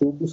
24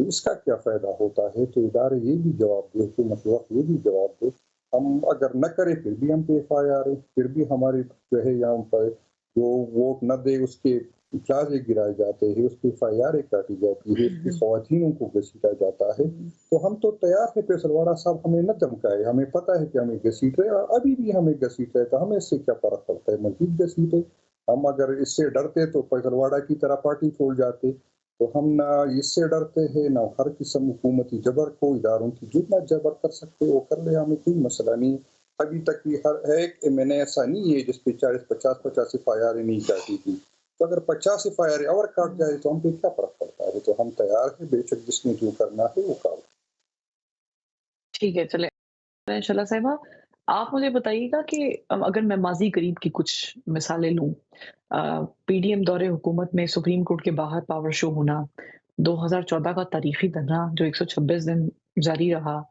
تو اس کا کیا فائدہ ہوتا ہے؟ تو ادارے یہ بھی جواب دے، حکومت وقت یہ بھی جواب دے، ہم اگر نہ کریں پھر بھی ہم پہ FIR ہے، پھر بھی ہماری جو ہے یہاں پر جو ووٹ نہ دے اس کے پلازے گرائے جاتے ہیں، اس پہ FIR کاٹی جاتی ہے، اس کی خواتینوں کو گھسیٹا جاتا ہے۔ تو ہم تو تیار ہے، فیصل واڑا صاحب ہمیں نہ دھمکائے، ہمیں پتہ ہے کہ ہمیں گھسیٹ رہے اور ابھی بھی ہمیں گھسیٹ رہے، تو ہمیں اس سے کیا فرق پڑتا ہے؟ مزید گھسیٹے، ہم اگر اس سے ڈرتے تو فیصل واڑا کی طرح پارٹی چھوڑ جاتے۔ تو ہم نہ اس سے ڈرتے ہیں، نہ ہر قسم حکومتی جبر کو، اداروں کی جتنا جبر کر سکتے وہ کر لے، ہمیں کوئی مسئلہ نہیں۔ ابھی تک بھی ہر ایک MNA ایسا نہیں ہے جس پہ 40-50 FIR نہیں کاٹی تھی، تو اگر 50 FIR اور کاٹ جائے تو ہم پہ کیا فرق پڑتا ہے؟ تو ہم تیار ہیں، بے شک جس نے جو کرنا ہے وہ کام۔ ٹھیک ہے، چلے شلا صاحبہ، آپ مجھے بتائیے گا کہ اگر میں ماضی قریب کی کچھ مثالیں لوں، PDM دور حکومت میں سپریم کورٹ کے باہر پاور شو ہونا، 2014 کا تاریخی دھرنا جو 126 دن جاری رہا،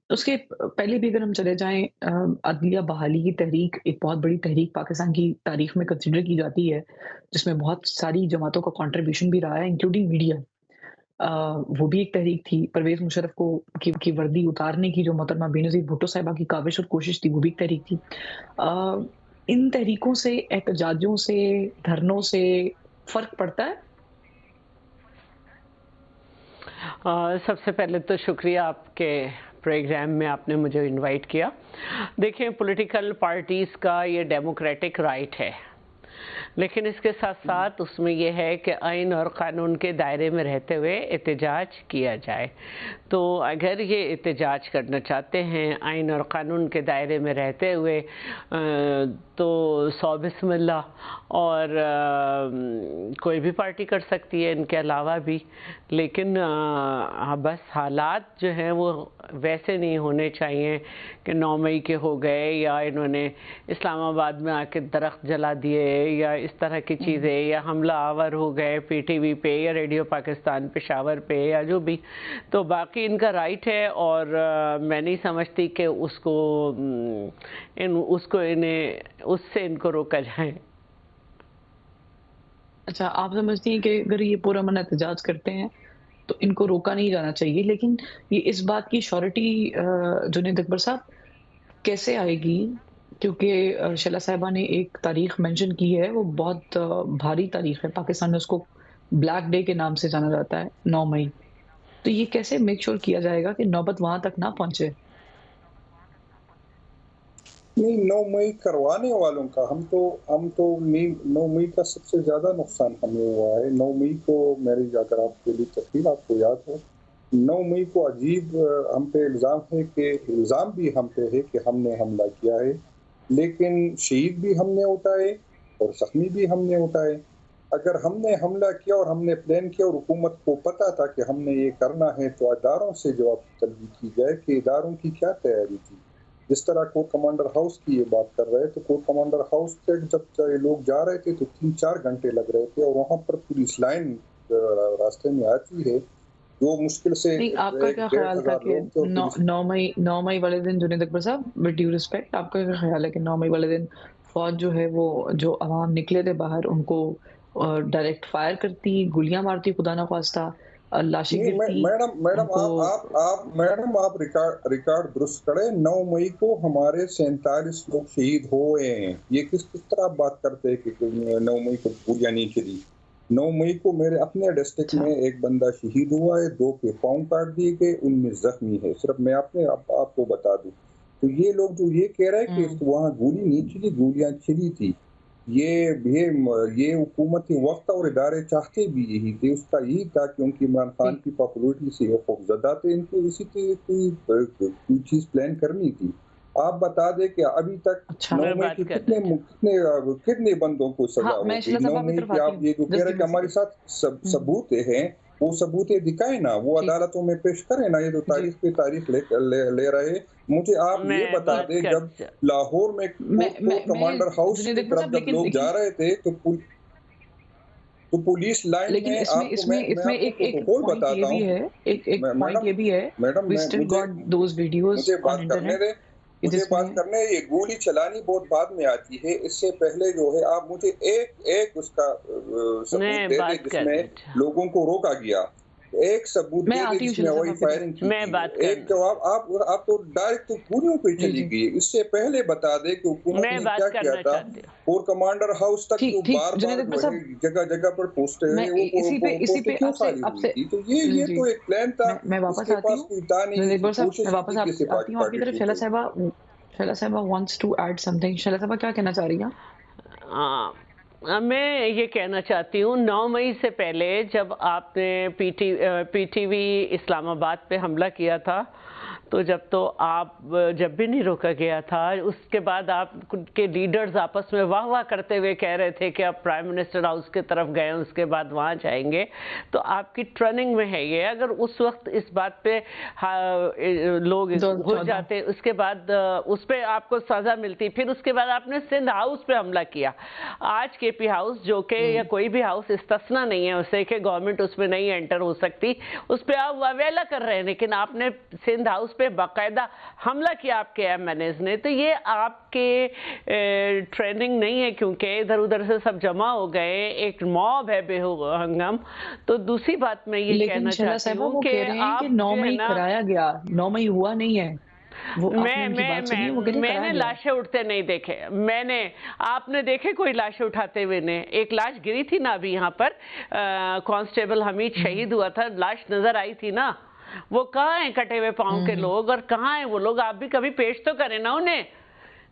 اس کے پہلے بھی اگر ہم چلے جائیں، عدلیہ بحالی کی تحریک ایک بہت بڑی تحریک پاکستان کی تاریخ میں کنسیڈر کی جاتی ہے، جس میں بہت ساری جماعتوں کا کنٹریبیوشن بھی رہا ہے انکلوڈنگ میڈیا۔ وہ بھی ایک تحریک تھی۔ پرویز مشرف کی وردی اتارنے کی جو محترمہ بینظیر بھٹو صاحبہ کی کاوش اور کوشش تھی، وہ بھی ایک تحریک تھی۔ ان تحریکوں سے، احتجاجوں سے، دھرنوں سے فرق پڑتا ہے؟ سب سے پہلے تو شکریہ آپ کے پروگرام میں آپ نے مجھے انوائٹ کیا۔ دیکھیں، پولیٹیکل پارٹیز کا یہ ڈیموکریٹک رائٹ ہے، لیکن اس کے ساتھ ساتھ اس میں یہ ہے کہ آئین اور قانون کے دائرے میں رہتے ہوئے احتجاج کیا جائے۔ تو اگر یہ احتجاج کرنا چاہتے ہیں آئین اور قانون کے دائرے میں رہتے ہوئے، تو سو بسم اللہ، اور کوئی بھی پارٹی کر سکتی ہے ان کے علاوہ بھی، لیکن بس حالات جو ہیں وہ ویسے نہیں ہونے چاہیے کہ 9 مئی کے ہو گئے، یا انہوں نے اسلام آباد میں آ کے درخت جلا دیے، یا اس طرح کی چیزیں، یا حملہ آور ہو گئے PTV پہ یا ریڈیو پاکستان پشاور پہ یا جو بھی۔ تو باقی ان کا رائٹ ہے، اور میں نہیں سمجھتی کہ اس سے ان کو روکا جائے۔ اچھا، آپ سمجھتی ہیں کہ اگر یہ پورا من احتجاج کرتے ہیں تو ان کو روکا نہیں جانا چاہیے، لیکن یہ اس بات کی شورٹی جنید اکبر صاحب کیسے آئے گی؟ کیونکہ شلا صاحبہ نے ایک تاریخ مینشن کی ہے، وہ بہت بھاری تاریخ ہے، پاکستان میں اس کو بلیک ڈے کے نام سے جانا جاتا ہے، 9 مئی۔ تو یہ کیسے میک شور کیا جائے گا کہ نوبت وہاں تک نہ پہنچے؟ نہیں، 9 مئی کروانے والوں کا، ہم تو 9 مئی کا سب سے زیادہ نقصان ہمیں ہوا ہے۔ 9 مئی کو میری اگر آپ کے لیے تفصیل آپ کو یاد ہو، 9 مئی کو عجیب ہم پہ الزام بھی ہم پہ ہے کہ ہم نے حملہ کیا ہے، لیکن شہید بھی ہم نے اٹھائے اور زخمی بھی ہم نے اٹھائے۔ اگر ہم نے حملہ کیا اور ہم نے پلان کیا اور حکومت کو پتا تھا کہ ہم نے یہ کرنا ہے، تو اداروں سے جواب طلبی کی جائے کہ اداروں کی کیا تیاری تھی۔ جس طرح کورٹ کمانڈر ہاؤس کی یہ بات کر رہے تھے، کورٹ کمانڈر ہاؤس سے جب لوگ جا رہے تھے تو 3-4 گھنٹے لگ رہے تھے، اور وہاں پر پولیس لائن راستے میں آتی ہے جو مشکل سے نہیں، آپ کا کیا خیال تھا کہ 9 مئی والے دن جنید اکبر صاحب، ود ڈیو ریسپیکٹ، آپ کا کیا خیال ہے کہ 9 مئی والے دن فوج جو ہے وہ جو عوام نکلے تھے باہر ان کو ڈائریکٹ فائر کرتی، گولیاں مارتی، خدا نہ خواستہ لاشیں گرتی؟ میڈم آپ ریکارڈ درست کریں، 9 مئی کو ہمارے 47 لوگ شہید ہوئے ہیں۔ یہ کس طرح بات کرتے ہیں کہ 9 مئی کو گولیاں نہیں چلی؟ 9 مئی کو میرے اپنے ڈسٹرکٹ میں ایک بندہ شہید ہوا ہے، 2 کے پاؤں کاٹ دیے گئے، 19 زخمی ہے، صرف میں آپ کو بتا دوں۔ تو یہ لوگ جو یہ کہہ رہے ہیں کہ وہاں گولی نہیں چلی، گولیاں چلی تھی، یہ حکومتی وقت اور ادارے چاہتے بھی یہی تھے، اس کا یہی تھا، کیونکہ عمران خان کی پاپولرٹی سے خوفزدہ تھے، ان کو اسی کوئی چیز پلان کرنی تھی۔ آپ بتا دیں کہ ابھی تک 9 مئی کے کتنے بندوں کو سزا ہو گئی؟ 9 مئی کے آپ یہ جو کہہ رہے کہ ہمارے ساتھ ثبوت ہیں، وہ ثبوت دکھائیں نا، وہ عدالتوں میں پیش کریں نا، یہ تو تاریخ پہ تاریخ لے رہے۔ مجھے آپ یہ بتا دیں، جب لاہور میں کمانڈر ہاؤس کی طرف جب لوگ جا رہے تھے تو پولیس لائن میں، اس میں ایک پوائنٹ یہ بھی ہے، مجھے بات کرنے یہ گولی چلانی بہت بعد میں آتی ہے، اس سے پہلے جو ہے آپ مجھے ایک اس کا ثبوت دے دیں جس میں لوگوں کو روکا گیا۔ ایک ثبوت میں دے دے آتی ہوں جس میں شیلا وہی صاحب آپ کی فائرنگ طرف. کی میں تھی. بات ایک کر جواب آپ تو ڈائریکٹ تو پوریوں پہ جی چلی جی گئی. اس سے پہلے بتا دے کہ حکومت میں نے کیا بات کیا کرنا تھا. چاہتی ہوں. کور کمانڈر ہاؤس تک جو ٹھیک ٹھیک بار جنید بار اکبر جو ہے صاحب جگہ جگہ پر پوسٹیں میں وہ اسی پوسٹیں پہ کیوں آپ سے خالی ہوئی تھی. تو جی یہ جی تو ایک پلان تھا. میں اس واپس کے آتی پاس ہوں. کوئی تھا نہیں. جنید اس کی اکبر صاحب کوشش میں ہی واپس تھی کہ اسے آتی ہوں آپ کی طرف. پارٹی شیلا صاحبہ wants to add something. Sheila صاحبہ کیا کہنا چاہ رہی ہیں؟ میں یہ کہنا چاہتی ہوں 9 مئی سے پہلے جب آپ نے پی ٹی وی اسلام آباد پہ حملہ کیا تھا تو آپ جب بھی نہیں روکا گیا تھا. اس کے بعد آپ کے لیڈرز آپس میں واہ واہ کرتے ہوئے کہہ رہے تھے کہ آپ پرائم منسٹر ہاؤس کی طرف گئے اس کے بعد وہاں جائیں گے. تو آپ کی ٹرننگ میں ہے یہ. اگر اس وقت اس بات پہ لوگ ہو جاتے اس کے بعد اس پہ آپ کو سزا ملتی. پھر اس کے بعد آپ نے سندھ ہاؤس پہ حملہ کیا. آج کے پی ہاؤس جو کہ یا کوئی بھی ہاؤس استثنا نہیں ہے اسے کہ گورنمنٹ اس میں نہیں انٹر ہو سکتی, اس پہ آپ واویلا کر رہے ہیں. لیکن آپ نے سندھ ہاؤس پہ باقاعدہ حملہ کیا آپ کے ایم این ایز نے. تو یہ آپ کے ٹریننگ نہیں ہے کیونکہ ادھر ادھر سے سب جمع ہو گئے, ایک موب ہے بے ہنگم. تو دوسری بات میں یہ کہنا چاہتی ہوں کہ آپ 9 جو ہے مئی نا کرایا گیا, 9 مئی ہوا نہیں ہے. وہ آپ نے ان کی بات سنی ہے, وہ کہہ رہے میں کرایا نے گیا. لاشیں اٹھتے نہیں دیکھے. آپ نے دیکھے کوئی لاشیں اٹھاتے ہوئے نے؟ ایک لاش گری تھی نا ابھی یہاں پر, کانسٹیبل حمید شہید ہوا تھا, لاش نظر آئی تھی نا. وہ کہاں ہیں کٹے ہوئے پاؤں کے لوگ, اور کہاں ہیں وہ لوگ؟ آپ بھی کبھی پیش تو کریں نا انہیں.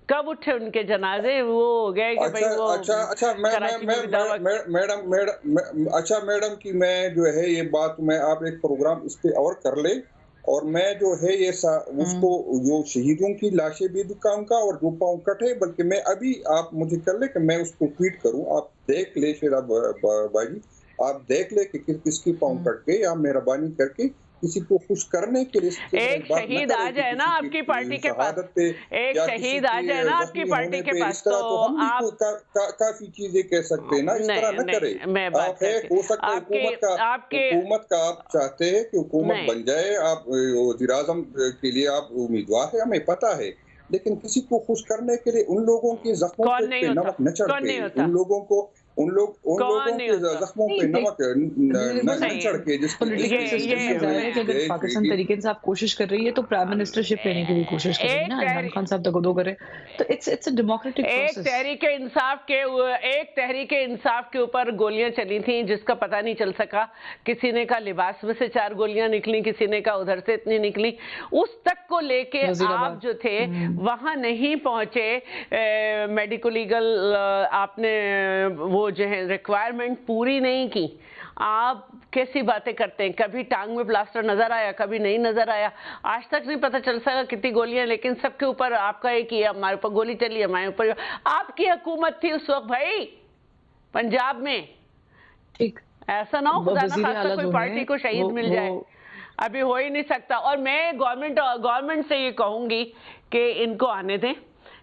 کب اٹھے ان کے جنازے؟ وہ ہو گئے کہ بھئی وہ کراچی میں بھی دعویٰ. اچھا میڈم کی میں جو ہے یہ بات میں آپ ایک پروگرام اس پہ اور کر لے, اور میں جو ہے یہ اس کو جو شہیدوں کی لاشیں بھی دکھاؤں گا اور جو پاؤں کٹے, بلکہ میں ابھی آپ مجھے کر لے کہ میں اس کو ٹویٹ کروں. آپ دیکھ لے شیلا باجی, آپ دیکھ لے کہ کس کی پاؤں کٹ گئے. آپ مہربانی کر کے کسی کو خوش کرنے کے لیے ایک بات نہ شہید کرے آ کہ جائے نا آپ کی پارٹی کے پاس, شہادت پہ ایک یا کسی شہید آ کے جائے نا آپ کی زخمی پارٹی ہونے کے پہ. پاس اس طرح تو تو ہم بھی آپ کافی چیزیں کہہ سکتے ہیں نا, اس طرح نہ کرے. میں بات کرتی ہو سکتا ہے حکومت کا آپ چاہتے ہیں کہ حکومت بن جائے, آپ وزیر اعظم کے لیے آپ امیدوار ہیں, ہمیں پتہ ہے. لیکن کسی کو خوش کرنے کے لیے ان لوگوں کے زخموں پہ نمک نہ چھڑکے. ان لوگوں کے زخموں پہ نمک نہ چھڑکے. جس پولیٹیکل سسٹم میں ظاہر ہے کہ اگر پاکستان طریقے سے آپ کوشش کر رہی ہے تو پرائم منسٹر شپ لینے کی بھی کوشش کر رہی ہے نا, عمران خان صاحب تک دو کرے. تو اٹس اے ڈیموکریٹک ایک پروسیس. تحریک انصاف کے اوپر گولیاں چلی تھیں جس کا پتہ نہیں چل سکا. کسی نے کہا لباس میں سے 4 گولیاں نکلی, کسی نے کہا ادھر سے اتنی نکلی. اس تک کو لے کے آپ جو تھے وہاں نہیں پہنچے. میڈیکل لیگل آپ نے وہ جو ہے ریکوائرمنٹ پوری نہیں کی. آپ کیسی باتیں کرتے ہیں؟ کبھی ٹانگ میں پلاسٹر نظر آیا, کبھی نہیں نظر آیا. آج تک نہیں پتہ چل سکا کتنی گولیاں, لیکن سب کے اوپر آپ کا ایک ہی, ہمارے اوپر گولی چلی, ہمارے اوپر. آپ کی حکومت تھی اس وقت بھائی پنجاب میں. ٹھیک, ایسا نہ ہو خدا نہ خاصہ کوئی پارٹی کو شہید مل جائے. ابھی ہو ہی نہیں سکتا. اور میں گورنمنٹ سے یہ کہوں گی کہ ان کو آنے دیں.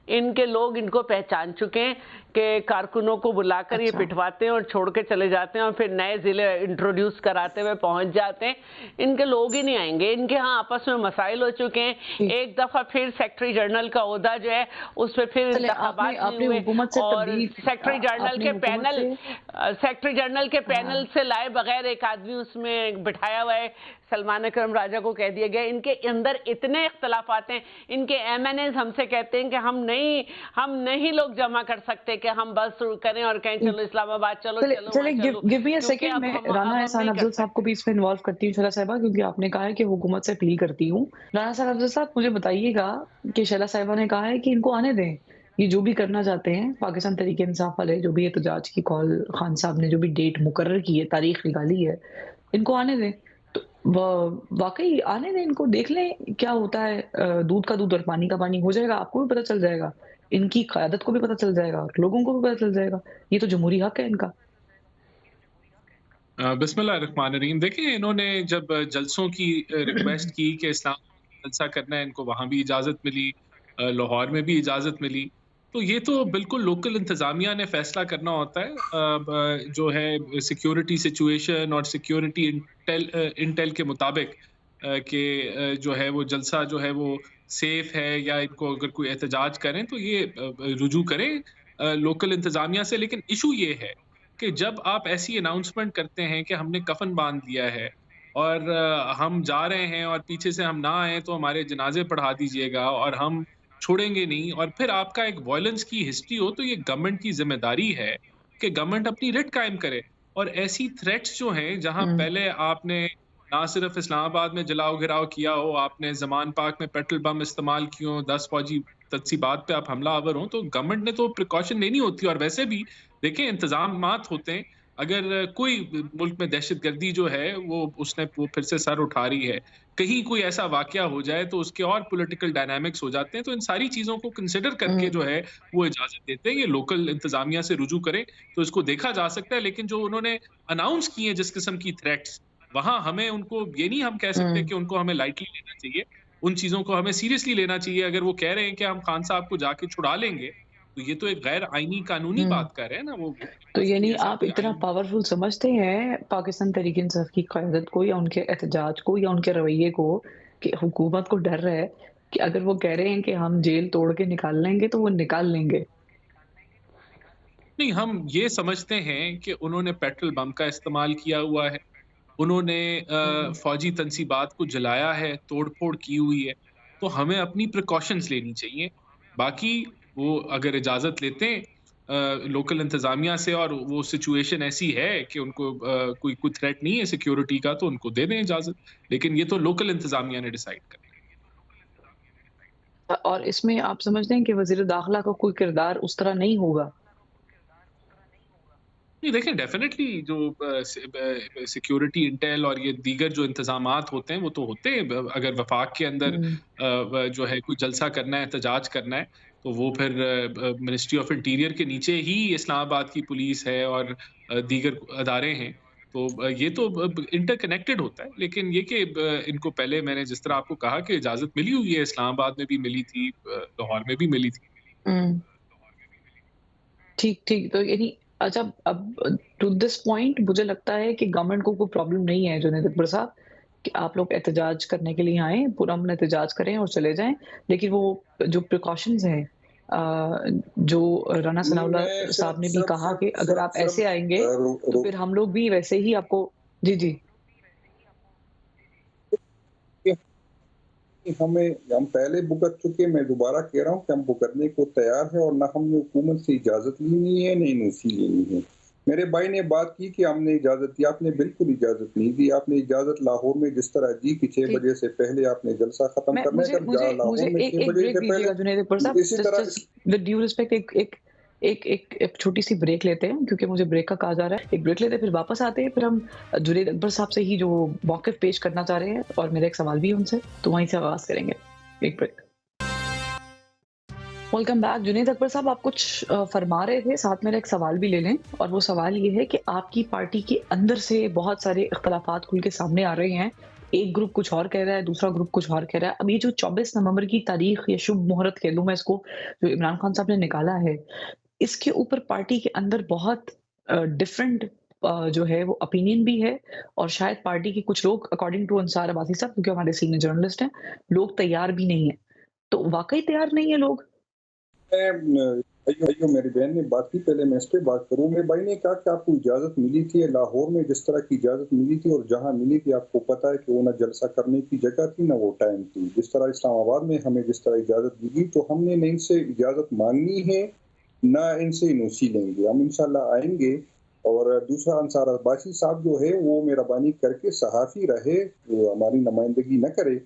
ان کے لوگ ان کو پہچان چکے ہیں کہ کارکنوں کو بلا کر یہ پٹواتے ہیں اور چھوڑ کے چلے جاتے ہیں, اور پھر نئے ضلع انٹروڈیوس کراتے ہوئے پہنچ جاتے ہیں. ان کے لوگ ہی نہیں آئیں گے. ان کے ہاں آپس میں مسائل ہو چکے ہیں. ایک دفعہ پھر سیکٹری جنرل کا عہدہ جو ہے اس پہ پھر انتخابات نہیں ہوئے, اور سیکٹری جنرل کے پینل سے لائے بغیر ایک آدمی اس میں بٹھایا ہوا ہے. سلمان اکرم راجہ کو کہہ دیا گیا. ان کے اندر اتنے اختلافات ہیں. ان کے ایم این ایز ہم سے کہتے ہیں کہ ہم نہیں لوگ جمع کر سکتے کہ ہم بس شروع کریں اور کہیں چلو اسلام آباد چلو. گیو می اے سیکنڈ, میں رانا احسان افضل صاحب کو بھی اس میں انوالو کرتی ہوں شیلا صاحبہ, کیونکہ آپ نے کہا ہے کہ حکومت سے اپیل کرتی ہوں. رانا احسان افضل صاحب مجھے بتائیے گا کہ شیلا صاحبہ نے کہا ہے کہ ان کو آنے دیں, یہ جو بھی کرنا چاہتے ہیں پاکستان تحریک انصاف والے, جو بھی احتجاج کی کال خان صاحب نے جو بھی ڈیٹ مقرر کی ہے, تاریخ نکالی ہے, ان کو آنے دیں. تو واقعی آنے دیں ان کو, دیکھ لیں کیا ہوتا ہے. دودھ کا دودھ اور پانی کا پانی ہو جائے گا, آپ کو بھی پتہ چل جائے گا, ان کی قیادت کو بھی پتہ چل جائے گا, اور لوگوں کو بھی پتہ چل جائے گا. یہ تو جمہوری حق ہے ان کا. بسم اللہ الرحمن الرحیم. دیکھیں انہوں نے جب جلسوں کی ریکویسٹ کی کہ اسلام جلسہ کرنا ہے, ان کو وہاں بھی اجازت ملی, لاہور میں بھی اجازت ملی. تو یہ تو بالکل لوکل انتظامیہ نے فیصلہ کرنا ہوتا ہے جو ہے سیکیورٹی سچویشن اور سیکیورٹی انٹیل کے مطابق کہ جو ہے وہ جلسہ جو ہے وہ سیف ہے, یا ان کو اگر کوئی احتجاج کریں تو یہ رجوع کریں لوکل انتظامیہ سے. لیکن ایشو یہ ہے کہ جب آپ ایسی اناؤنسمنٹ کرتے ہیں کہ ہم نے کفن باندھ دیا ہے اور ہم جا رہے ہیں اور پیچھے سے ہم نہ آئیں تو ہمارے جنازے پڑھا دیجیے گا اور ہم چھوڑیں گے نہیں، اور پھر آپ کا ایک وائلنس کی ہسٹری ہو، تو یہ گورنمنٹ کی ذمہ داری ہے کہ گورنمنٹ اپنی رٹ قائم کرے. اور ایسی تھریٹس جو ہیں جہاں ہوں پہلے آپ نے نہ صرف اسلام آباد میں جلاؤ گھراؤ کیا ہو، آپ نے زمان پاک میں پیٹرول بم استعمال کیے ہوں، 10 فوجی تنصیبات پہ آپ حملہ آور ہوں، تو گورنمنٹ نے تو پریکاشن لینی ہوتی ہے. اور ویسے بھی دیکھیں انتظامات ہوتے ہیں، اگر کوئی ملک میں دہشت گردی جو ہے وہ پھر سے سر اٹھا رہی ہے، کہیں کوئی ایسا واقعہ ہو جائے تو اس کے اور پولیٹیکل ڈائنامکس ہو جاتے ہیں، تو ان ساری چیزوں کو کنسیڈر کر کے جو ہے وہ اجازت دیتے ہیں. یہ لوکل انتظامیہ سے رجوع کریں تو اس کو دیکھا جا سکتا ہے. لیکن جو انہوں نے اناؤنس کی ہیں جس قسم کی تھریٹس، وہاں ہمیں ان کو یہ نہیں ہم کہہ سکتے کہ ان کو ہمیں لائٹلی لینا چاہیے، ان چیزوں کو ہمیں سیریسلی لینا چاہیے. اگر وہ کہہ رہے ہیں کہ ہم خان صاحب کو جا کے چھڑا لیں گے، تو یہ تو ایک غیر آئینی قانونی ہوں بات کر رہے ہیں نا. وہ تو یعنی ایسا آپ کوئی اتنا آئین پاورفل سمجھتے ہیں پاکستان تحریک انصاف کی قیادت کو یا ان کے احتجاج کو یا ان کے رویے کو کہ حکومت کو ڈر ہے کہ اگر وہ کہہ رہے ہیں کہ ہم جیل توڑ کے نکال لیں گے تو وہ نکال لیں گے؟ نہیں، ہم یہ سمجھتے ہیں کہ انہوں نے پیٹرول بم کا استعمال کیا ہوا ہے، انہوں نے فوجی تنصیبات کو جلایا ہے، توڑ پھوڑ کی ہوئی ہے، تو ہمیں اپنی پریکاشنز لینی چاہیے. باقی وہ اگر اجازت لیتے ہیں لوکل انتظامیہ سے اور وہ سچویشن ایسی ہے کہ ان کو کوئی تھریٹ نہیں ہے سیکیورٹی کا، تو ان کو دے دیں اجازت. لیکن یہ تو لوکل انتظامیہ نے ڈیسائیڈ کرنا ہے. اور اس میں آپ سمجھتے ہیں کہ وزیر داخلہ کا کوئی کردار اس طرح نہیں ہوگا؟ نہیں، دیکھیں ڈیفینیٹلی جو سیکیورٹی انٹیل اور یہ دیگر جو انتظامات ہوتے ہیں وہ تو ہوتے ہیں. اگر وفاق کے اندر جو ہے کوئی جلسہ کرنا ہے، احتجاج کرنا ہے، تو وہ پھر منسٹری آف انٹیریئر کے نیچے ہی اسلام آباد کی پولیس ہے اور دیگر ادارے ہیں. تو یہ تو انٹر کنیکٹڈ ہوتا ہے. لیکن یہ کہ ان کو پہلے میں نے جس طرح آپ کو کہا کہ اجازت ملی ہوئی ہے، اسلام آباد میں بھی ملی تھی، لاہور میں بھی ملی تھی. ٹھیک تو یعنی اچھا اب ٹو دس پوائنٹ مجھے لگتا ہے کہ گورنمنٹ کو کوئی پرابلم نہیں ہے جنید اکبر صاحب کہ آپ لوگ احتجاج کرنے کے لیے آئیں، پورا امن احتجاج کریں اور چلے جائیں. لیکن وہ جو پریکاشنز ہیں جو رانا ثناء نہیں، میں اللہ صاحب نے بھی کہا کہ اگر آپ صرف ایسے آئیں گے تو پھر ہم لوگ بھی ویسے ہی آپ کو جی ہم پہلے بھگت چکے. میں دوبارہ کہہ رہا ہوں کہ ہم بھگتنے کو تیار ہیں، اور نہ ہم نے حکومت سے اجازت لینی ہے، نہ انوسی لینی ہے. میرے بھائی نے بات کی کہ ہم نے اجازت دی. آپ نے بالکل اجازت نہیں دی. آپ نے اجازت لاہور میں جس طرح دی کہ 6 بجے سے پہلے آپ نے جلسہ ختم کرنا ہے. اگر لاہور میں 6 ایک بجے بریک سے دیجیے پہلے گا جنید اکبر صاحب، اسی طرح ود ڈیو ریسپیکٹ ایک چھوٹی سی بریک لیتے ہیں کیونکہ مجھے بریک کا کہا جا رہا ہے. ایک بریک لیتے ہیں، پھر واپس آتے ہیں، پھر ہم جنید اکبر صاحب سے ہی جو موقف پیش کرنا چاہ رہے ہیں اور میرا ایک سوال بھی ان سے، تو وہیں سے آغاز کریں گے. ایک break. Welcome back. Junaid Akbar sahab آپ کچھ فرما رہے تھے، ساتھ میرا ایک سوال بھی لے لیں. اور وہ سوال یہ ہے کہ آپ کی پارٹی کے اندر سے بہت سارے اختلافات کھل کے سامنے آ رہے ہیں. ایک گروپ کچھ اور کہہ رہا ہے، دوسرا گروپ کچھ اور کہہ رہا ہے. اب یہ جو 24 نومبر کی تاریخ یا شبھ مہورت کہہ لوں میں اس کو، جو عمران خان صاحب نے نکالا ہے، اس کے اوپر پارٹی کے اندر بہت ڈفرینٹ جو ہے وہ اپینین بھی ہے. اور شاید پارٹی کے کچھ لوگ اکارڈنگ ٹو انصار عباسی صاحب، کیونکہ ہمارے سینئر جرنلسٹ ہیں، لوگ تیار بھی نہیں ہیں. تو واقعی تیار نہیں ہے لوگ؟ میری بہن نے بات کی، پہلے میں اس پہ بات کروں. میرے بھائی نے کہا کہ آپ کو اجازت ملی تھی لاہور میں، جس طرح کی اجازت ملی تھی اور جہاں ملی تھی آپ کو پتا ہے کہ وہ نہ جلسہ کرنے کی جگہ تھی نہ وہ ٹائم تھی. جس طرح اسلام آباد میں ہمیں جس طرح اجازت دی، تو ہم نے نہ ان سے اجازت مانگنی ہے نہ ان سے نوسی لیں گے. ہم انشاءاللہ آئیں گے. اور دوسرا انصار عباسی صاحب جو ہے وہ مہربانی کر کے صحافی رہے، وہ ہماری نمائندگی نہ کرے.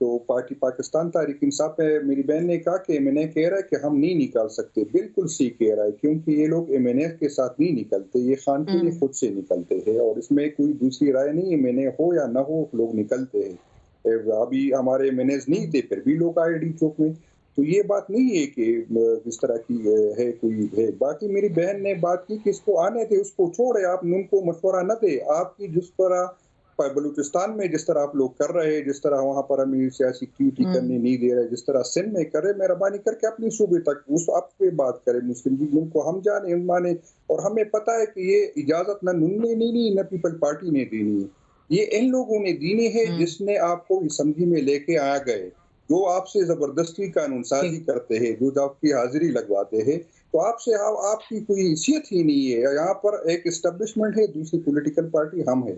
تو پارٹی پاکستان تحریک انصاف پہ میری بہن نے کہا کہ ایم این اے کہہ رہا ہے کہ ہم نہیں نکال سکتے. بالکل صحیح کہہ رہا ہے، کیونکہ یہ لوگ ایم این اے کے ساتھ نہیں نکلتے، یہ خان کے لیے خود سے نکلتے ہیں، اور اس میں کوئی دوسری رائے نہیں. ایم این اے ہو یا نہ ہو لوگ نکلتے ہیں. ابھی ہمارے ایم این ایز نہیں تھے، پھر بھی لوگ آئے ڈی چوک میں. تو یہ بات نہیں ہے کہ اس طرح کی ہے کوئی ہے. باقی میری بہن نے بات کی کہ اس کو آنے تھے، اس کو چھوڑے، آپ ان کو مشورہ نہ دے. آپ کی جس طرح بلوچستان میں جس طرح آپ لوگ کر رہے ہیں، جس طرح وہاں پر ہمیں سیاسی ایکٹیویٹی کرنے نہیں دے رہے، جس طرح سندھ میں کرے، مہربانی کر کے اپنی صوبے تک اس آپ پہ بات کرے. مسلم لیگ ان کو ہم جانے ہم مانے، اور ہمیں پتا ہے کہ یہ اجازت نہ انہوں نے نہیں نہ پیپل پارٹی نے دینی ہے، یہ ان لوگوں نے دینی ہے جس نے آپ کو اسمبلی میں لے کے آ گئے، جو آپ سے زبردستی قانون سازی کرتے ہیں، جو آپ کی حاضری لگواتے ہیں. تو آپ سے آپ کی کوئی حیثیت ہی نہیں ہے. یہاں پر ایک اسٹیبلشمنٹ ہے، دوسری پولیٹیکل پارٹی ہم ہے.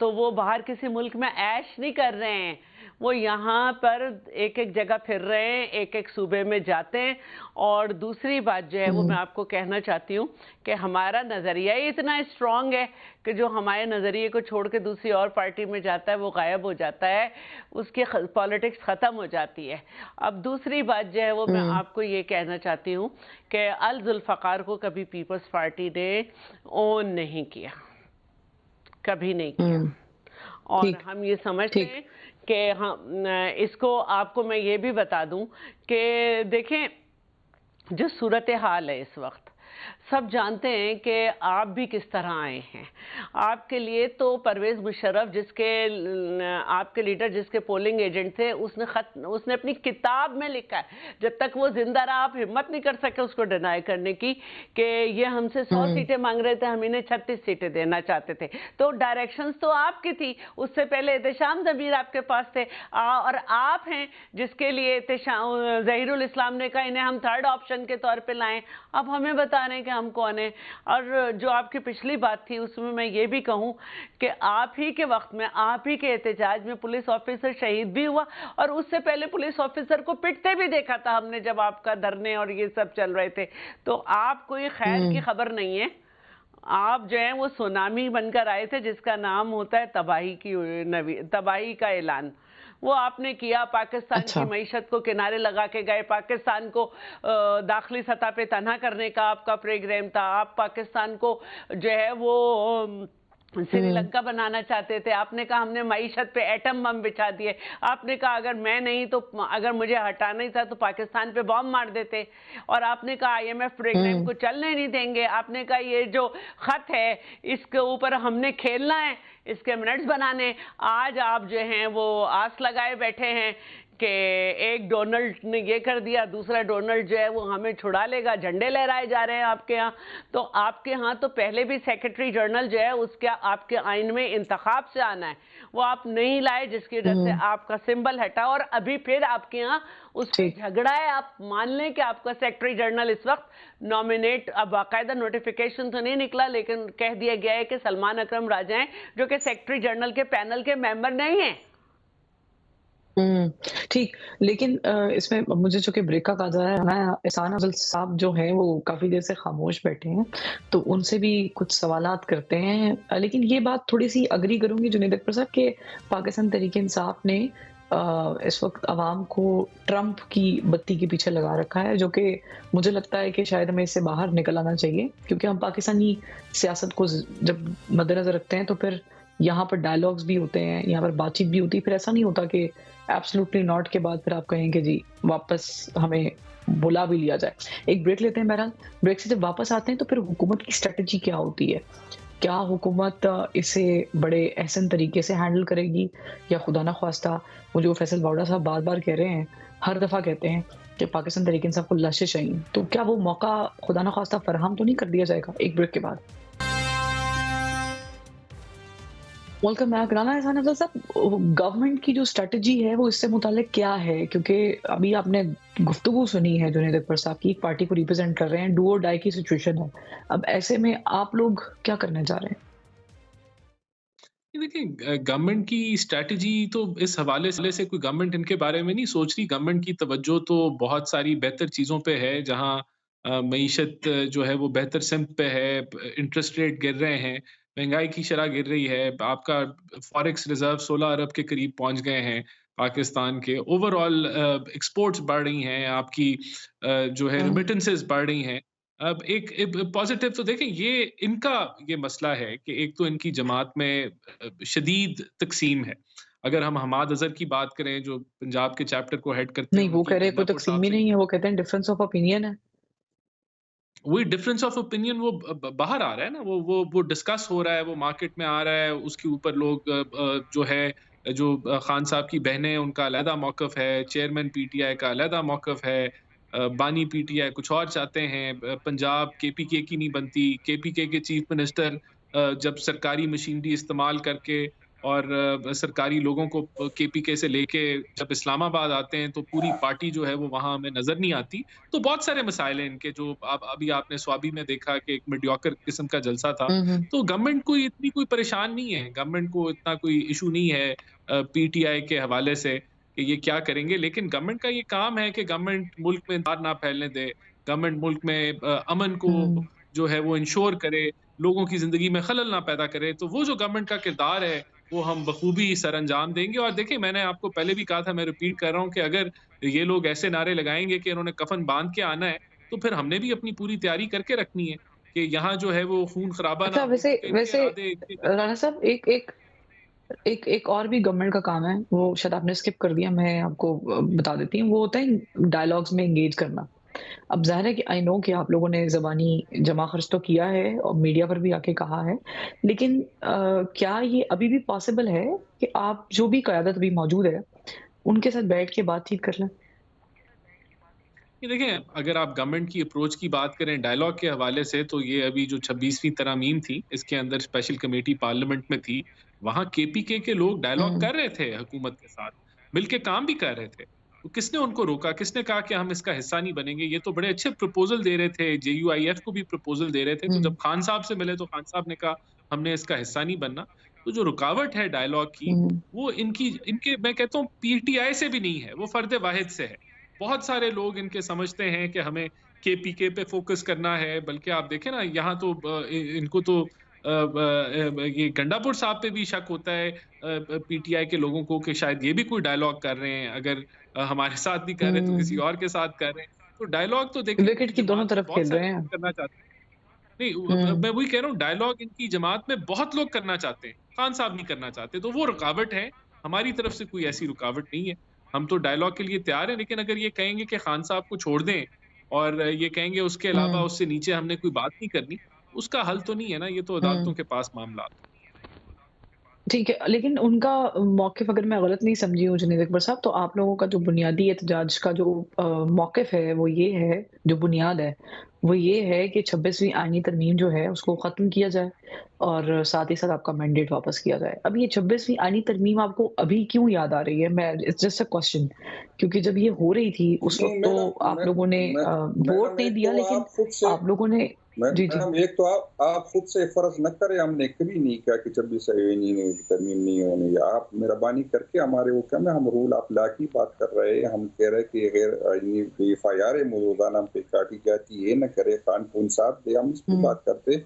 تو وہ باہر کسی ملک میں عیش نہیں کر رہے ہیں، وہ یہاں پر ایک ایک جگہ پھر رہے ہیں، ایک ایک صوبے میں جاتے ہیں. اور دوسری بات جو ہے وہ میں آپ کو کہنا چاہتی ہوں کہ ہمارا نظریہ ہی اتنا اسٹرانگ ہے کہ جو ہمارے نظریے کو چھوڑ کے دوسری اور پارٹی میں جاتا ہے وہ غائب ہو جاتا ہے، اس کی پالیٹکس ختم ہو جاتی ہے. اب دوسری بات جو ہے وہ میں آپ کو یہ کہنا چاہتی ہوں کہ الذوالفقار کو کبھی پیپلز پارٹی نے اون نہیں کیا، کبھی نہیں کیا. اور ہم یہ سمجھتے ہیں کہ اس کو آپ کو میں یہ بھی بتا دوں کہ دیکھیں جو صورتحال ہے اس وقت سب جانتے ہیں کہ آپ بھی کس طرح آئے ہیں. آپ کے لیے تو پرویز مشرف جس کے آپ کے لیڈر جس کے پولنگ ایجنٹ تھے اس نے اپنی کتاب میں لکھا ہے جب تک وہ زندہ رہا آپ ہمت نہیں کر سکے اس کو ڈینائی کرنے کی کہ یہ ہم سے 100 سیٹیں مانگ رہے تھے، ہم انہیں 36 سیٹیں دینا چاہتے تھے. تو ڈائریکشنز تو آپ کی تھی، اس سے پہلے احتشام ضمیر آپ کے پاس تھے اور آپ ہیں جس کے لیے ظہیر الاسلام نے کہا انہیں ہم تھرڈ آپشن کے طور پہ لائیں. اب ہمیں بتا رہے ہیں کہ ہم کون ہیں. اور جو آپ کی پچھلی بات تھی اس میں یہ بھی کہوں کہ آپ ہی کے وقت میں آپ ہی کے احتجاج میں پولیس آفیسر شہید بھی ہوا اور اس سے پہلے پولیس آفیسر کو پٹتے بھی دیکھا تھا ہم نے جب آپ کا دھرنے اور یہ سب چل رہے تھے. تو آپ کوئی خیر کی خبر نہیں ہے، آپ جو ہیں وہ سونامی بن کر آئے تھے جس کا نام ہوتا ہے تباہی کا اعلان. وہ آپ نے کیا، پاکستان کی معیشت کو کنارے لگا کے گئے، پاکستان کو داخلی سطح پہ تنہا کرنے کا آپ کا پروگرام تھا. آپ پاکستان کو جو ہے وہ سری لنکا بنانا چاہتے تھے. آپ نے کہا ہم نے معیشت پہ ایٹم بم بچھا دیے. آپ نے کہا اگر میں نہیں تو اگر مجھے ہٹانا ہی تھا تو پاکستان پہ بم مار دیتے. اور آپ نے کہا IMF پروگرام کو چلنے نہیں دیں گے. آپ نے کہا یہ جو خط ہے اس کے اوپر ہم نے کھیلنا ہے، اس کے منٹس بنانے. آج آپ جو ہیں وہ آس لگائے بیٹھے ہیں کہ ایک ڈونلڈ نے یہ کر دیا، دوسرا ڈونلڈ جو ہے وہ ہمیں چھڑا لے گا. جھنڈے لہرائے جا رہے ہیں آپ کے ہاں. تو آپ کے ہاں تو پہلے بھی سیکرٹری جنرل جو ہے اس کا آپ کے آئین میں انتخاب سے آنا ہے، وہ آپ نہیں لائے جس کی وجہ سے آپ کا سمبل ہٹا. اور ابھی پھر آپ کے ہاں اس پہ جھگڑا ہے. آپ مان لیں کہ آپ کا سیکرٹری جنرل اس وقت نامنیٹ، اب باقاعدہ نوٹیفیکیشن تو نہیں نکلا لیکن کہہ دیا گیا ہے کہ سلمان اکرم راجہ ہیں جو کہ سیکرٹری جنرل کے پینل کے ممبر نہیں ہیں. ٹھیک، لیکن اس میں مجھے چونکہ بریک کا قاضا ہے، میں احسان افضل صاحب جو ہیں وہ کافی دیر سے خاموش بیٹھے ہیں تو ان سے بھی کچھ سوالات کرتے ہیں. لیکن یہ بات تھوڑی سی اگری کروں گی جنید اکبر صاحب کہ پاکستان تحریک انصاف نے اس وقت عوام کو ٹرمپ کی بتی کے پیچھے لگا رکھا ہے، جو کہ مجھے لگتا ہے کہ شاید ہمیں اس سے باہر نکل آنا چاہیے. کیونکہ ہم پاکستانی سیاست کو جب مد نظر رکھتے ہیں تو پھر یہاں پر ڈائلاگز بھی ہوتے ہیں، یہاں پر بات چیت بھی ہوتی ہے. پھر ایسا نہیں ہوتا کہ ایبسلوٹلی ناٹ کے بعد پھر آپ کہیں کہ جی واپس ہمیں بلا بھی لیا جائے. ایک بریک لیتے ہیں. بہرحال بریک سے جب واپس آتے ہیں تو پھر حکومت کی اسٹریٹجی کیا ہوتی ہے؟ کیا حکومت اسے بڑے احسن طریقے سے ہینڈل کرے گی یا خدا نخواستہ وہ جو فیصل باوڑا صاحب بار بار کہہ رہے ہیں، ہر دفعہ کہتے ہیں کہ پاکستان تحریک انصاف کو لاشیں چاہیے، تو کیا وہ موقع خدا نخواستہ فراہم تو نہیں کر دیا جائے گا؟ ایک بریک کے بعد ویلکم بیک. رانا احسان افضل صاحب، گورنمنٹ کی جو اسٹریٹجی ہے وہ اس سے متعلق کیا ہے؟ کیونکہ ابھی آپ نے گفتگو سنی ہے جنید اکبر صاحب کی، ایک پارٹی کو ریپرزینٹ کر رہے ہیں، ڈو اور ڈائی کی سچویشن ہے. اب ایسے میں آپ لوگ کیا کرنے جا رہے ہیں؟ دیکھیں گورنمنٹ کی اسٹریٹجی تو اس حوالے سے کوئی گورنمنٹ ان کے بارے میں نہیں سوچ رہی. گورنمنٹ کی توجہ تو بہت ساری بہتر چیزوں پہ ہے، جہاں معیشت جو ہے وہ بہتر سمت پہ ہے، انٹرسٹ ریٹ گر رہے ہیں، مہنگائی کی شرح گر رہی ہے، آپ کا فاریکس ریزرو 16 ارب کے قریب پہنچ گئے ہیں پاکستان کے، اوور آل ایکسپورٹس بڑھ رہی ہیں، آپ کی جو ہے ریمیٹنسز بڑھ رہی ہیں. اب ایک پازیٹیو تو دیکھیں ان کا یہ مسئلہ ہے کہ ایک تو ان کی جماعت میں شدید تقسیم ہے. اگر ہم حماد اظہر کی بات کریں جو پنجاب کے چیپٹر کو ہیڈ کرتے ہیں، نہیں وہ کہہ رہے کوئی تقسیم ہی نہیں ہے، وہ کہتے ہیں ڈفرنس آف اوپینین ہے. وہی ڈفرینس آف اوپینین وہ باہر آ رہا ہے نا، وہ ڈسکس ہو رہا ہے، وہ مارکیٹ میں آ رہا ہے. اس کے اوپر لوگ جو ہے جو خان صاحب کی بہنیں ان کا علیحدہ موقف ہے، چیئرمین PTI کا علیحدہ موقف ہے، بانی PTI کچھ اور چاہتے ہیں. پنجاب KPK کی نہیں بنتی. KPK کے چیف منسٹر جب سرکاری مشینری استعمال کر کے اور سرکاری لوگوں کو کے پی کے سے لے کے جب اسلام آباد آتے ہیں تو پوری پارٹی جو ہے وہ وہاں ہمیں نظر نہیں آتی. تو بہت سارے مسائل ہیں ان کے، جو ابھی آپ نے سوابی میں دیکھا کہ ایک میڈیوکر قسم کا جلسہ تھا. تو گورنمنٹ کو اتنی کوئی پریشان نہیں ہے، گورنمنٹ کو اتنا کوئی ایشو نہیں ہے پی ٹی آئی کے حوالے سے کہ یہ کیا کریں گے. لیکن گورنمنٹ کا یہ کام ہے کہ گورنمنٹ ملک میں انتشار نہ پھیلنے دے، گورنمنٹ ملک میں امن کو جو ہے وہ انشور کرے، لوگوں کی زندگی میں خلل نہ پیدا کرے. تو وہ جو گورنمنٹ کا کردار ہے وہ ہم بخوبی سر انجام دیں گے. اور دیکھیں، میں نے آپ کو پہلے بھی کہا تھا، میں ریپیٹ کر رہا ہوں کہ اگر یہ لوگ ایسے نعرے لگائیں گے کہ انہوں نے کفن باندھ کے آنا ہے، تو پھر ہم نے بھی اپنی پوری تیاری کر کے رکھنی ہے کہ یہاں جو ہے وہ خون خرابہ نہ اچھا، ہو. ویسے کیونکہ ان کے ویسے ارادے رانا صاحب، ایک اور بھی گورنمنٹ کا کام ہے، وہ شاید آپ نے اسکپ کر دیا، میں آپ کو بتا دیتی ہوں. وہ ہوتا ہے ڈائلاگز میں انگیج کرنا. اب ظاہر ہے کہ آئی نو کہ آپ لوگوں نے زبانی جمع خرچ تو کیا ہے اور میڈیا پر بھی آ کے کہا ہے، لیکن کیا یہ ابھی بھی پاسبل ہے کہ آپ جو بھی قیادت ابھی موجود ہے ان کے ساتھ بیٹھ کے بات چیت کر لیں؟ یہ دیکھیں، اگر آپ گورنمنٹ کی اپروچ کی بات کریں ڈائلاگ کے حوالے سے، تو یہ ابھی جو 26ویں ترامیم تھی، اس کے اندر اسپیشل کمیٹی پارلیمنٹ میں تھی، وہاں کے پی کے لوگ ڈائلاگ کر رہے تھے حکومت کے ساتھ، مل کے کام بھی کر رہے تھے. تو کس نے ان کو روکا؟ کس نے کہا کہ ہم اس کا حصہ نہیں بنیں گے؟ یہ تو بڑے اچھے پروپوزل دے رہے تھے، جے یو آئی ایف کو بھی پروپوزل دے رہے تھے. تو جب خان صاحب سے ملے تو خان صاحب نے کہا ہم نے اس کا حصہ نہیں بننا. تو جو رکاوٹ ہے ڈائلاگ کی، وہ ان کے میں کہتا ہوں پی ٹی آئی سے بھی نہیں ہے، وہ فرد واحد سے ہے. بہت سارے لوگ ان کے سمجھتے ہیں کہ ہمیں کے پی کے پہ فوکس کرنا ہے، بلکہ آپ دیکھیں نا، یہاں تو ان کو تو یہ گنڈا پور صاحب پہ بھی شک ہوتا ہے پی ٹی آئی کے لوگوں کو کہ شاید یہ بھی کوئی ڈائلاگ کر رہے ہیں، اگر ہمارے ساتھ نہیں کر رہے تو کسی اور کے ساتھ کر رہے ہیں. تو ڈائلاگ تو دیکھیں ان کی وکٹ کی دونوں جماعت میں طرف بہت کھیل سارے رہے ہیں. لوگ کرنا چاہتے ہیں. نہیں، میں وہی کہہ رہا ہوں، ڈائلاگ ان کی جماعت میں بہت لوگ کرنا چاہتے ہیں، خان صاحب نہیں کرنا چاہتے. تو وہ رکاوٹ ہے، ہماری طرف سے کوئی ایسی رکاوٹ نہیں ہے. ہم تو ڈائلاگ کے لیے تیار ہیں. لیکن اگر یہ کہیں گے کہ خان صاحب کو چھوڑ دیں اور یہ کہیں گے اس کے علاوہ اس سے نیچے ہم نے کوئی بات نہیں کرنی، اس کا حل تو نہیں ہے نا. یہ تو عدالتوں کے پاس معاملات. ٹھیک ہے، لیکن ان کا موقف، اگر میں غلط نہیں سمجھی ہوں جنید اکبر صاحب، تو آپ لوگوں کا جو بنیادی احتجاج کا جو موقف ہے وہ یہ ہے، جو بنیاد ہے وہ یہ ہے کہ 26ویں آئینی ترمیم جو ہے اس کو ختم کیا جائے اور ساتھ ہی ساتھ آپ کا مینڈیٹ واپس کیا جائے. اب یہ 26ویں آئینی ترمیم آپ کو ابھی کیوں یاد آ رہی ہے؟ میں اٹس جسٹ اے کوسچن، کیونکہ جب یہ ہو رہی تھی اس وقت تو آپ لوگوں نے ووٹ نہیں دیا، لیکن آپ لوگوں نے میڈم ایک تو آپ خود سے فرض نہ کریں، ہم نے کبھی نہیں کہا کہ 26ویں ترمیم نہیں ہونی. آپ مہربانی کر کے ہمارے وہ کیا، ہم رول آف لا کی بات کر رہے ہیں. ہم کہہ رہے کہ غیر ایف آئی آر موجودہ نام پہ کاٹی جاتی، یہ نہ کرے خان پون صاحب دے، ہم اس پہ بات کرتے.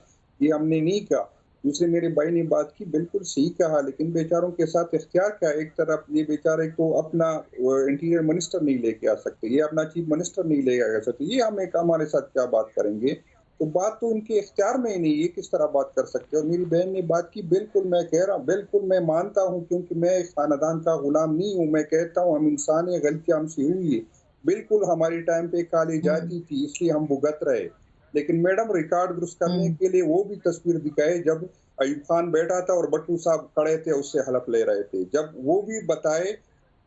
یہ ہم نے نہیں کہا. دوسرے میرے بھائی نے بات کی، بالکل صحیح کہا، لیکن بیچاروں کے ساتھ اختیار کیا؟ ایک طرف یہ بیچارے کو اپنا انٹیریئر منسٹر نہیں لے کے آ سکتے، یہ اپنا چیف منسٹر نہیں لے کے آ سکتے، یہ ہم ایک ہمارے ساتھ کیا بات کریں گے؟ تو بات تو ان کے اختیار میں ہی نہیں، یہ کس طرح بات کر سکتے؟ اور میری بہن نے بات کی، بالکل میں کہہ رہا ہوں، بالکل میں مانتا ہوں، کیونکہ میں خاندان کا غلام نہیں ہوں. میں کہتا ہوں ہم انسان ہیں، غلطیاں ہم سے ہوئی ہے، بالکل ہماری ٹائم پہ کالی جاتی تھی، اس لیے ہم بھگت رہے. لیکن میڈم ریکارڈ درست کرنے کے لیے وہ بھی تصویر دکھائے جب ایوب خان بیٹھا تھا اور بٹو صاحب کھڑے تھے اس سے حلف لے رہے تھے، جب وہ بھی بتائے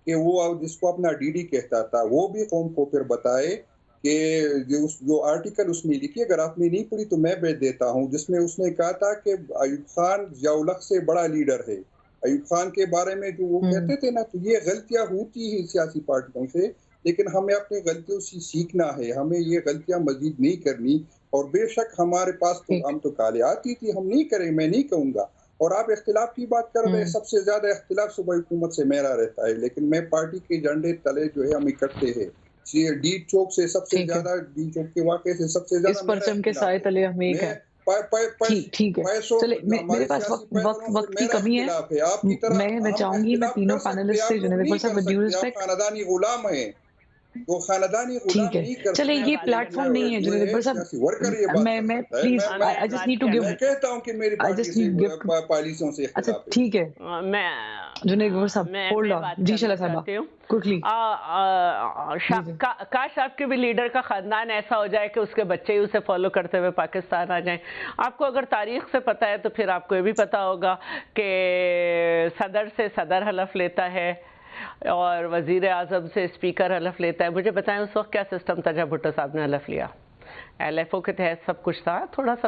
کہ وہ جس کو اپنا ڈی ڈی کہتا تھا، وہ بھی قوم کو پھر بتائے کہ جو آرٹیکل اس نے لکھی، اگر آپ نے نہیں پڑھی تو میں بھیج دیتا ہوں، جس میں اس نے کہا تھا کہ ایوب خان ضیاء الحق سے بڑا لیڈر ہے. ایوب خان کے بارے میں جو وہ کہتے تھے نا، تو یہ غلطیاں ہوتی ہیں سیاسی پارٹیوں سے، لیکن ہمیں اپنی غلطیوں سے سیکھنا ہے، ہمیں یہ غلطیاں مزید نہیں کرنی. اور بے شک ہمارے پاس تو ہم تو کالے آتی تھی، ہم نہیں کریں، میں نہیں کہوں گا. اور آپ اختلاف کی بات کر رہے ہیں، سب سے زیادہ اختلاف صوبائی حکومت سے میرا رہتا ہے، لیکن میں پارٹی کے جھنڈے تلے جو ہے ہم اکٹھے ہیں. ڈی چوک سے سب سے زیادہ، ڈی چوک کے واقعے سے سب سے زیادہ اس پرچم کے سائے تلے ہم ایک ہیں. ٹھیک ہے، چلے میرے پاس وقت کی کمی ہے. آپ کی طرح میں چاہوں گی میں تینوں پینلسٹ سے جنید اکبر صاحب ود ڈیو ریسپیکٹ، خاندانی غلام ہیں، وہ خاندانی غلام ٹھیک ہے. نہیں کر چلے یہ پلیٹ فارم نہیں ہے جنید اکبر صاحب، میں please I just need to give، میں کہتا ہوں کہ میری پارٹی سے پالیسیوں سے اچھا اختلاف ہے. ٹھیک ہے میں جنید اکبر صاحب ہولڈ آن. جی شلا صاحبہ کوئکلی. کاش آپ کے بھی لیڈر کا خاندان ایسا ہو جائے کہ اس کے بچے ہی اسے فالو کرتے ہوئے پاکستان آ جائیں. آپ کو اگر تاریخ سے پتہ ہے تو پھر آپ کو یہ بھی پتہ ہوگا کہ صدر سے صدر حلف لیتا ہے اور وزیر اعظم سے اسپیکر حلف لیتا ہے. مجھے بتائیں اس وقت کیا سسٹم تھا جب بھٹو صاحب نے حلف لیا؟ ایل ایف او کے تحت سب کچھ تھا، تھوڑا سا